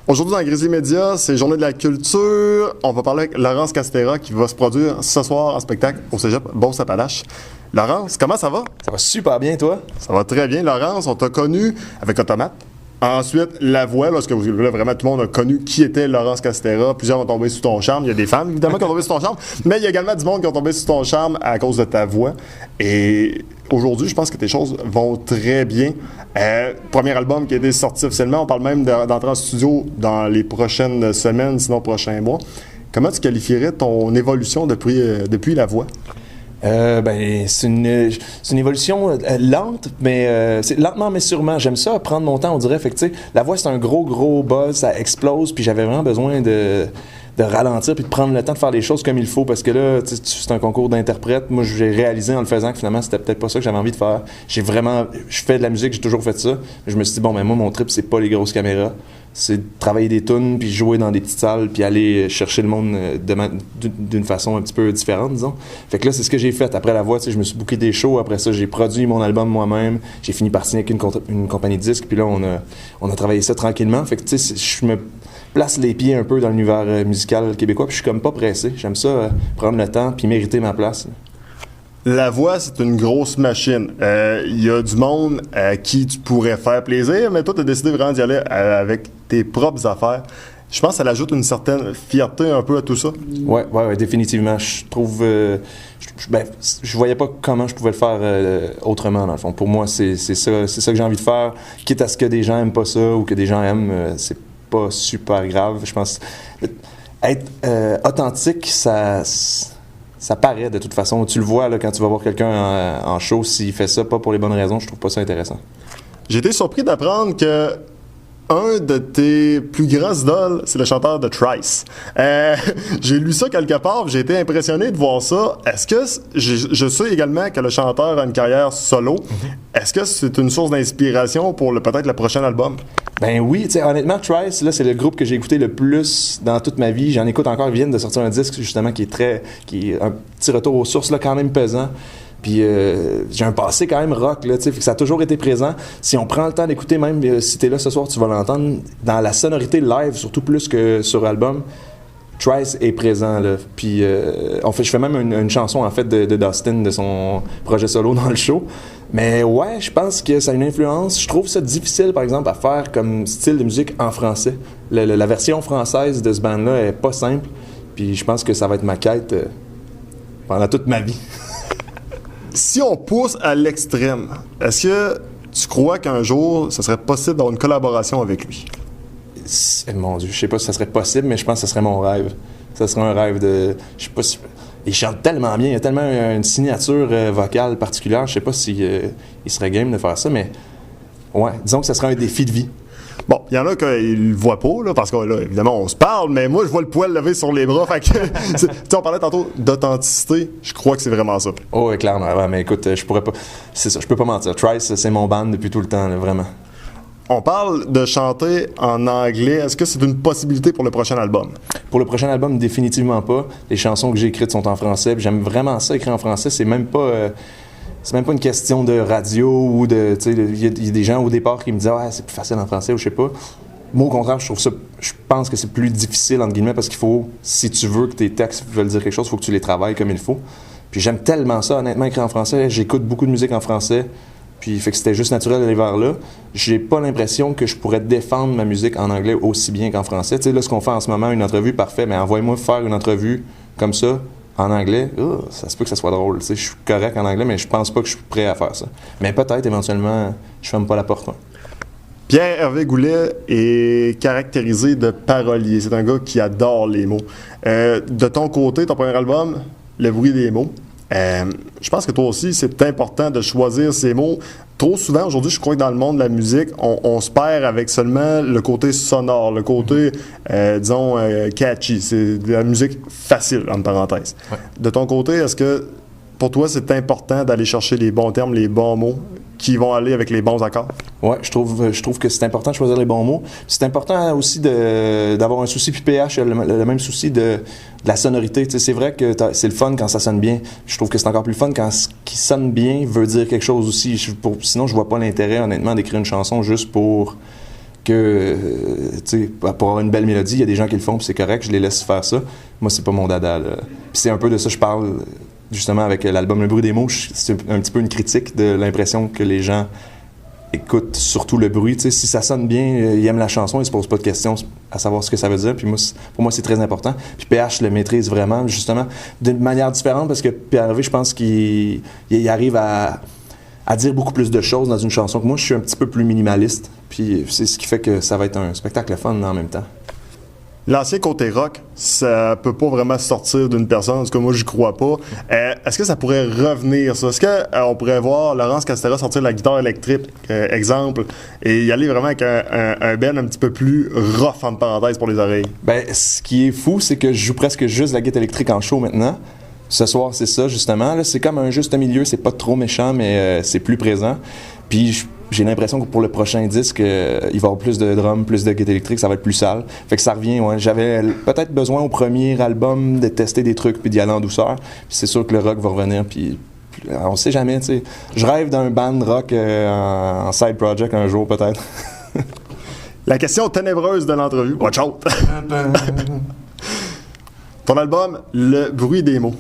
Aujourd'hui, dans Grizzly Media, c'est Journée de la culture. On va parler avec Laurence Castera qui va se produire ce soir en spectacle au Cégep Beauce-Appalaches. Laurence, comment ça va? Ça va super bien, toi? Ça va très bien, Laurence. On t'a connu avec Automate. Ensuite, La Voix, lorsque là, vraiment tout le monde a connu qui était Laurence Castera. Plusieurs ont tombé sous ton charme. Il y a des femmes, évidemment, qui ont tombé sous ton charme. Mais il y a également du monde qui ont tombé sous ton charme à cause de ta voix. Et aujourd'hui, je pense que tes choses vont très bien. Premier album qui a été sorti officiellement. On parle même d'entrer en studio dans les prochaines semaines, sinon prochains mois. Comment tu qualifierais ton évolution depuis La Voix? C'est une évolution lente, mais c'est lentement mais sûrement. J'aime ça, prendre mon temps, on dirait. Fait que, tu sais, La Voix, c'est un gros buzz, ça explose, puis j'avais vraiment besoin de ralentir puis de prendre le temps de faire les choses comme il faut, parce que là, c'est un concours d'interprète. Moi, j'ai réalisé en le faisant que finalement, c'était peut-être pas ça que j'avais envie de faire. Je fais de la musique, j'ai toujours fait ça. Je me suis dit, bon, moi, mon trip, c'est pas les grosses caméras. C'est de travailler des tunes, puis jouer dans des petites salles, puis aller chercher le monde d'une façon un petit peu différente, disons. Fait que là, c'est ce que j'ai fait. Après La Voix, je me suis booké des shows. Après ça, j'ai produit mon album moi-même. J'ai fini par signer avec une compagnie de disques, puis là, on a travaillé ça tranquillement. Fait que, tu sais, je me place les pieds un peu dans l'univers musical québécois, puis je suis comme pas pressé. J'aime ça, prendre le temps, puis mériter ma place. La Voix, c'est une grosse machine. Il y a du monde à qui tu pourrais faire plaisir, mais toi, tu as décidé vraiment d'y aller avec tes propres affaires. Je pense que ça ajoute une certaine fierté un peu à tout ça. Ouais, définitivement. Je trouve... je voyais pas comment je pouvais le faire autrement, dans le fond. Pour moi, c'est ça que j'ai envie de faire. Quitte à ce que des gens aiment pas ça ou que des gens aiment, c'est pas super grave. Je pense être authentique, ça paraît de toute façon. Tu le vois là, quand tu vas voir quelqu'un en show, s'il fait ça pas pour les bonnes raisons, je trouve pas ça intéressant. J'ai été surpris d'apprendre que un de tes plus grands idoles, c'est le chanteur de Trice. J'ai lu ça quelque part, j'ai été impressionné de voir ça. Est-ce que je sais également que le chanteur a une carrière solo. Est-ce que c'est une source d'inspiration pour peut-être le prochain album? Ben oui, tu sais, honnêtement, Trice, là, c'est le groupe que j'ai écouté le plus dans toute ma vie. J'en écoute encore. Ils viennent de sortir un disque justement qui est un petit retour aux sources là, quand même pesant. Puis j'ai un passé quand même rock, là, tu sais, ça a toujours été présent. Si on prend le temps d'écouter, même si t'es là ce soir, tu vas l'entendre dans la sonorité live, surtout plus que sur album. Trice est présent, là. Puis je fais même une chanson, en fait, de Dustin, de son projet solo dans le show. Mais ouais, je pense que ça a une influence. Je trouve ça difficile, par exemple, à faire comme style de musique en français. La version française de ce band-là est pas simple. Puis je pense que ça va être ma quête pendant toute ma vie. Si on pousse à l'extrême, est-ce que tu crois qu'un jour, ce serait possible d'avoir une collaboration avec lui? Mon Dieu, je sais pas si ça serait possible, mais je pense que ce serait mon rêve. Ça serait un rêve de... Je sais pas si... Il chante tellement bien, il a tellement une signature vocale particulière, je sais pas si il serait game de faire ça, mais ouais, disons que ce serait un défi de vie. Bon, il y en a qui le voient pas, là, parce que là, évidemment, on se parle, mais moi, je vois le poil levé sur les bras. Fait que, on parlait tantôt d'authenticité, je crois que c'est vraiment ça. Oh, oui, clairement. Ouais, mais écoute, je pourrais pas. C'est ça, je peux pas mentir. Trice, c'est mon band depuis tout le temps, là, vraiment. On parle de chanter en anglais. Est-ce que c'est une possibilité pour le prochain album? Pour le prochain album, définitivement pas. Les chansons que j'ai écrites sont en français. J'aime vraiment ça, écrire en français. C'est même pas une question de radio ou de... Il y a des gens au départ qui me disent « Ah, c'est plus facile en français » ou je sais pas. Moi, au contraire, je pense que c'est plus difficile, entre guillemets, parce qu'il faut, si tu veux que tes textes veulent dire quelque chose, il faut que tu les travailles comme il faut. Puis j'aime tellement ça, honnêtement, écrire en français. J'écoute beaucoup de musique en français. Puis fait que c'était juste naturel d'aller vers là. J'ai pas l'impression que je pourrais défendre ma musique en anglais aussi bien qu'en français. Tu sais, là, ce qu'on fait en ce moment, une entrevue, parfait, mais envoyez-moi faire une entrevue comme ça, en anglais, ça se peut que ça soit drôle. Tu sais, je suis correct en anglais, mais je pense pas que je suis prêt à faire ça. Mais peut-être, éventuellement, je ferme pas la porte. Ouais. Pierre-Hervé Goulet est caractérisé de parolier. C'est un gars qui adore les mots. De ton côté, ton premier album, Le bruit des mots, je pense que toi aussi, c'est important de choisir ces mots. Trop souvent, aujourd'hui, je crois que dans le monde de la musique, on se perd avec seulement le côté sonore, le côté, disons, catchy. C'est de la musique facile, entre parenthèses. Ouais. De ton côté, est-ce que pour toi, c'est important d'aller chercher les bons termes, les bons mots qui vont aller avec les bons accords? Oui, je trouve que c'est important de choisir les bons mots. C'est important aussi d'avoir un souci, puis PH a le même souci de la sonorité. T'sais, c'est vrai que c'est le fun quand ça sonne bien. Je trouve que c'est encore plus fun quand ce qui sonne bien veut dire quelque chose aussi. Sinon, je vois pas l'intérêt, honnêtement, d'écrire une chanson juste pour tu sais, pour avoir une belle mélodie, il y a des gens qui le font, puis c'est correct, je les laisse faire ça. Moi, c'est pas mon dada, là. Puis c'est un peu de ça que je parle, justement, avec l'album Le bruit des mots. C'est un petit peu une critique de l'impression que les gens écoutent surtout le bruit. Tu sais, si ça sonne bien, ils aiment la chanson, ils se posent pas de questions à savoir ce que ça veut dire. Puis moi, pour moi, c'est très important. Puis PH le maîtrise vraiment, justement, d'une manière différente, parce que Pierre Hervé, je pense qu'il arrive à dire beaucoup plus de choses dans une chanson que moi. Je suis un petit peu plus minimaliste, puis c'est ce qui fait que ça va être un spectacle fun en même temps. L'ancien côté rock, ça peut pas vraiment sortir d'une personne, en tout cas moi j'y crois pas. Est-ce que ça pourrait revenir, ça? Est-ce qu'on pourrait voir Laurence Castera sortir la guitare électrique, exemple, et y aller vraiment avec un band un petit peu plus rough, entre parenthèses, pour les oreilles? Ben, ce qui est fou, c'est que je joue presque juste la guitare électrique en show maintenant. Ce soir, c'est ça, justement. Là, c'est comme un juste milieu, c'est pas trop méchant, mais c'est plus présent. Puis j'ai l'impression que pour le prochain disque, il va y avoir plus de drums, plus de guitare électrique, ça va être plus sale. Fait que ça revient, ouais. J'avais peut-être besoin au premier album de tester des trucs puis d'y aller en douceur. Puis c'est sûr que le rock va revenir, puis on sait jamais, tu sais. Je rêve d'un band rock en side project un jour, peut-être. La question ténébreuse de l'entrevue. Watch out! Ton album, Le bruit des mots.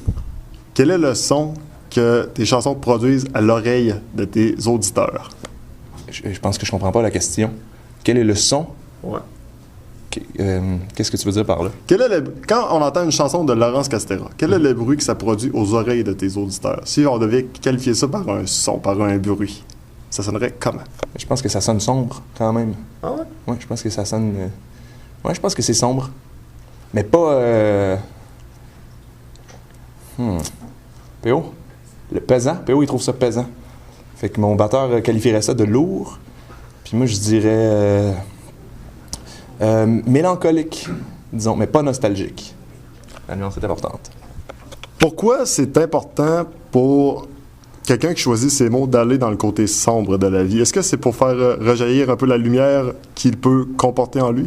Quel est le son que tes chansons produisent à l'oreille de tes auditeurs? Je pense que je comprends pas la question. Quel est le son? Ouais. Qu'est-ce que tu veux dire par là? Quand on entend une chanson de Laurence Castera, quel est le bruit que ça produit aux oreilles de tes auditeurs? Si on devait qualifier ça par un son, par un bruit, ça sonnerait comment? Je pense que ça sonne sombre, quand même. Ah ouais? Ouais, je pense que ça sonne... Ouais, je pense que c'est sombre. Mais pas... PO? Le pesant? PO, il trouve ça pesant. Fait que mon batteur qualifierait ça de lourd. Puis moi, je dirais... mélancolique, disons, mais pas nostalgique. La nuance est importante. Pourquoi c'est important pour quelqu'un qui choisit ces mots d'aller dans le côté sombre de la vie? Est-ce que c'est pour faire rejaillir un peu la lumière qu'il peut comporter en lui?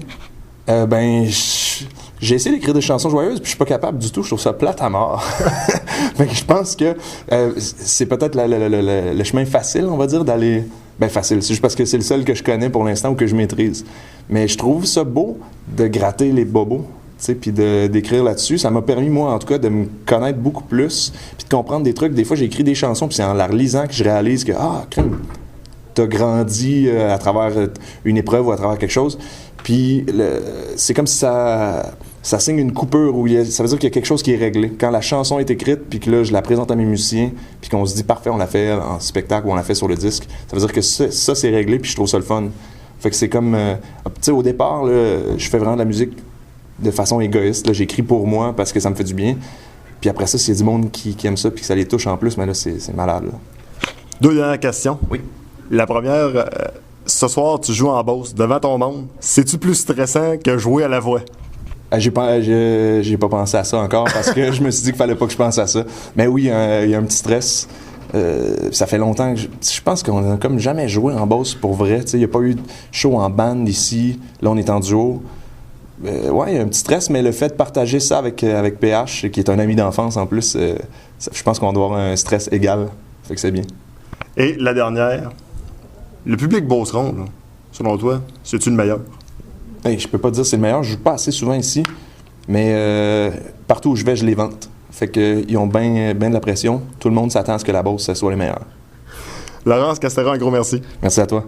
J'ai essayé d'écrire des chansons joyeuses, puis je suis pas capable du tout. Je trouve ça plate à mort. Fait que je pense que c'est peut-être le chemin facile, on va dire, d'aller... Ben facile, c'est juste parce que c'est le seul que je connais pour l'instant ou que je maîtrise. Mais je trouve ça beau de gratter les bobos, tu sais, puis d'écrire là-dessus. Ça m'a permis, moi, en tout cas, de me connaître beaucoup plus, puis de comprendre des trucs. Des fois, j'écris des chansons, puis c'est en la relisant que je réalise que, crème, t'as grandi à travers une épreuve ou à travers quelque chose. Puis c'est comme si ça signe une coupure où ça veut dire qu'il y a quelque chose qui est réglé. Quand la chanson est écrite, puis que là, je la présente à mes musiciens, puis qu'on se dit, parfait, on l'a fait en spectacle ou on l'a fait sur le disque, ça veut dire que ça c'est réglé, puis je trouve ça le fun. Fait que c'est comme... tu sais, au départ, là, je fais vraiment de la musique de façon égoïste. Là, j'écris pour moi parce que ça me fait du bien. Puis après ça, s'il y a du monde qui aime ça, puis que ça les touche en plus, mais là, c'est malade. Là. 2 dernières questions. Oui. La première... ce soir, tu joues en Beauce, devant ton monde. C'est-tu plus stressant que jouer à la voix? J'ai pas pensé à ça encore parce que je me suis dit qu'il fallait pas que je pense à ça. Mais oui, il y a un petit stress. Ça fait longtemps que je pense qu'on a comme jamais joué en Beauce pour vrai. Il n'y a pas eu de show en band ici. Là, on est en duo. Ouais, il y a un petit stress, mais le fait de partager ça avec PH, qui est un ami d'enfance en plus, je pense qu'on doit avoir un stress égal. Fait que c'est bien. Et la dernière... Le public beauceron, là, selon toi, c'est-tu le meilleur? Hey, je peux pas dire que c'est le meilleur. Je joue pas assez souvent ici, mais partout où je vais, je les vante. Fait qu'ils ont bien de la pression. Tout le monde s'attend à ce que la Beauce, ça soit les meilleurs. Laurence Castera, un gros merci. Merci à toi.